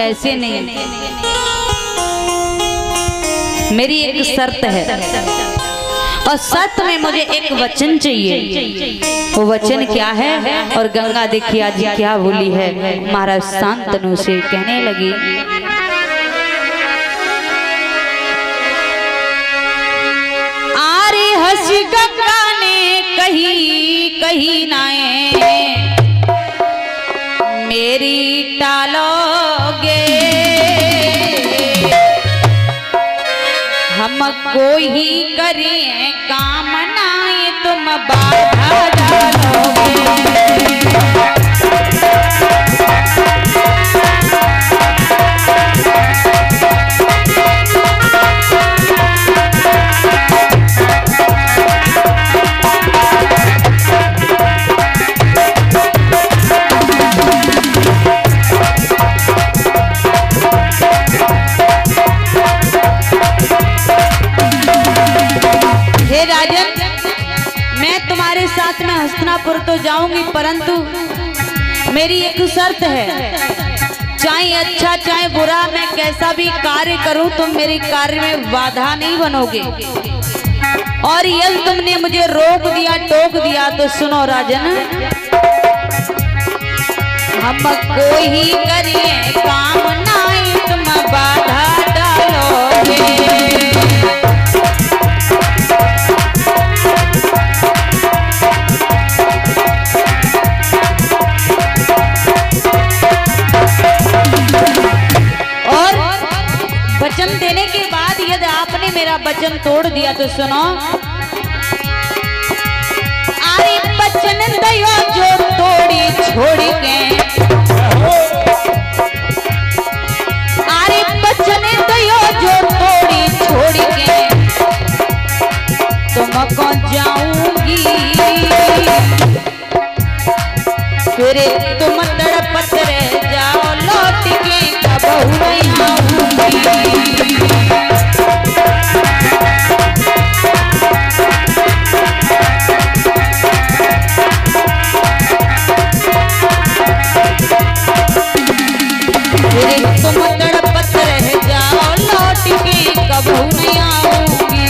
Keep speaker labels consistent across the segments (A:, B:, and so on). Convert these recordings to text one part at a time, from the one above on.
A: ऐसे नहीं, मेरी एक शर्त है और शर्त में मुझे एक वचन चाहिए। वो वचन क्या है? और गंगा देखिए आज क्या बोली है। महाराज शांतनु से कहने लगी, आरे हंसी गंगा ने कही नाए मेरी टालोगे, हम कोई ही करें काम नाए तुम बाधा डालोगे। साथ में हस्तिनापुर तो जाऊंगी, परंतु मेरी एक शर्त है, चाहे अच्छा चाहे बुरा, मैं कैसा भी कार्य करूं तुम मेरे कार्य में बाधा नहीं बनोगे। और यदि तुमने मुझे रोक दिया टोक दिया तो सुनो राजन, हम कोई ही करिए काम नाई तुम बाधा डालोगे। वचन देने के बाद यदि आपने मेरा वचन तोड़ दिया तो सुनो, अरे वचन दयो जो तोड़ी छोड़ के, अरे वचन दयो जो तोड़ी छोड़ के तुमको जाऊंगी, फिर तुम तड़पत रह जाओ लौट के कबहू नहीं आऊंगी। तुम तड़पत रह जाओ लौट के कबहू नहीं आऊंगी।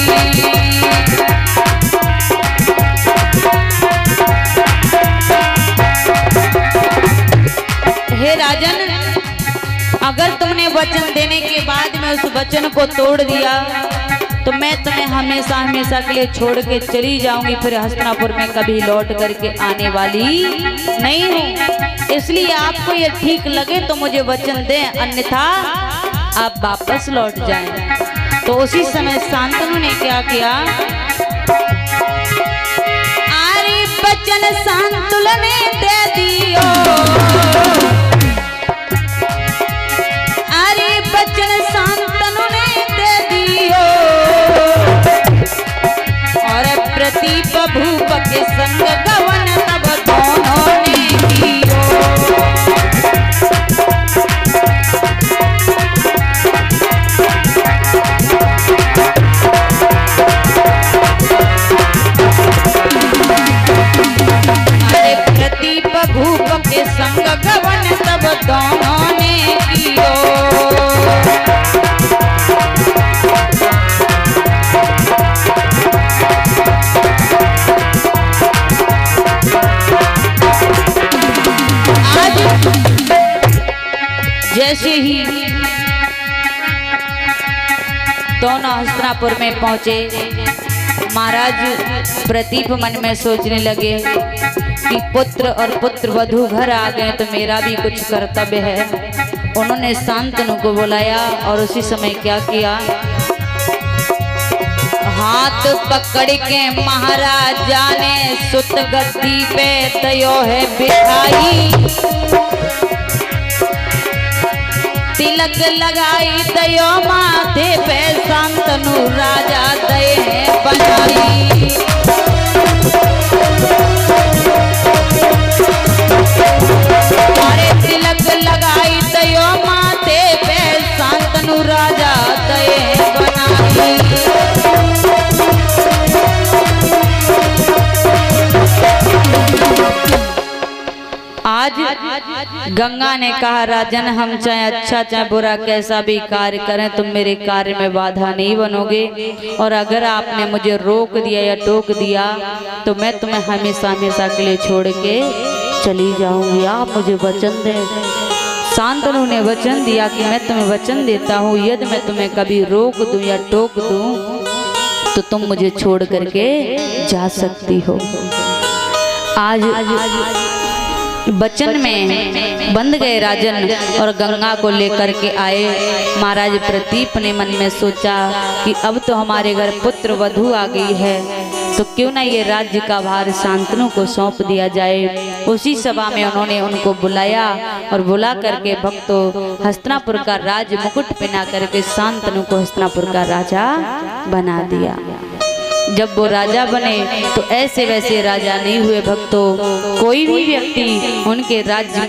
A: हे राजन, अगर तुमने वचन देने के बाद में उस वचन को तोड़ दिया तो मैं तुम्हें हमेशा हमेशा के लिए छोड़ के चली जाऊंगी, फिर हस्तिनापुर में कभी लौट करके आने वाली नहीं हूँ। इसलिए आपको ये ठीक लगे तो मुझे वचन दें, अन्यथा आप वापस लौट जाएं। तो उसी समय शांतनु ने क्या किया, अरे वचन शांतनु ने दे दियो, अरे वचन शांतनु ने दे दियो, और प्रतीप भूप के संग गवन तब दोनों ने कियो। अरे प्रतीप भूप के संग गवन तब दोनों ने कियो। जैसे ही दोनों हस्तिनापुर में पहुंचे, महाराज प्रतीप मन में सोचने लगे कि पुत्र और पुत्र वधू घर आ गए तो मेरा भी कुछ कर्तव्य है। उन्होंने शांतनु को बुलाया और उसी समय क्या किया, हाथ पकड़ के महाराजा ने सुत गद्दी पे तयो है बिठाई, तिलक लगाई दयो माथे पे शांतनु राजा दये बनाई। अरे तिलक लगाई दयो माथे पे शांतनु राजा दये बनाई। आज गंगा ने कहा राजन, हम चाहे अच्छा चाहे बुरा कैसा भी कार्य करें, तुम मेरे कार्य में बाधा नहीं बनोगे, और अगर आपने मुझे रोक दिया या टोक दिया तो मैं तुम्हें हमेशा हमेशा के लिए छोड़ के चली जाऊंगी। आप मुझे वचन दें। शांतनु ने वचन दिया कि मैं तुम्हें वचन देता हूँ, यदि मैं तुम्हें कभी रोक दूं या टोक दूं तो तुम मुझे छोड़ करके जा सकती हो। आज वचन में बंध गए राजन और गंगा को लेकर के आए। महाराज प्रदीप ने मन में सोचा कि अब तो हमारे घर पुत्र वधू आ गई है, तो क्यों ना ये राज्य का भार शांतनु को सौंप दिया जाए। उसी सभा में उन्होंने उनको बुलाया और बुला करके भक्तों हस्तिनापुर का राज मुकुट पहना करके शांतनु को हस्तिनापुर का राजा बना दिया। जब वो राजा बने तो ऐसे वैसे राजा नहीं हुए भक्तों, कोई भी व्यक्ति उनके राज्य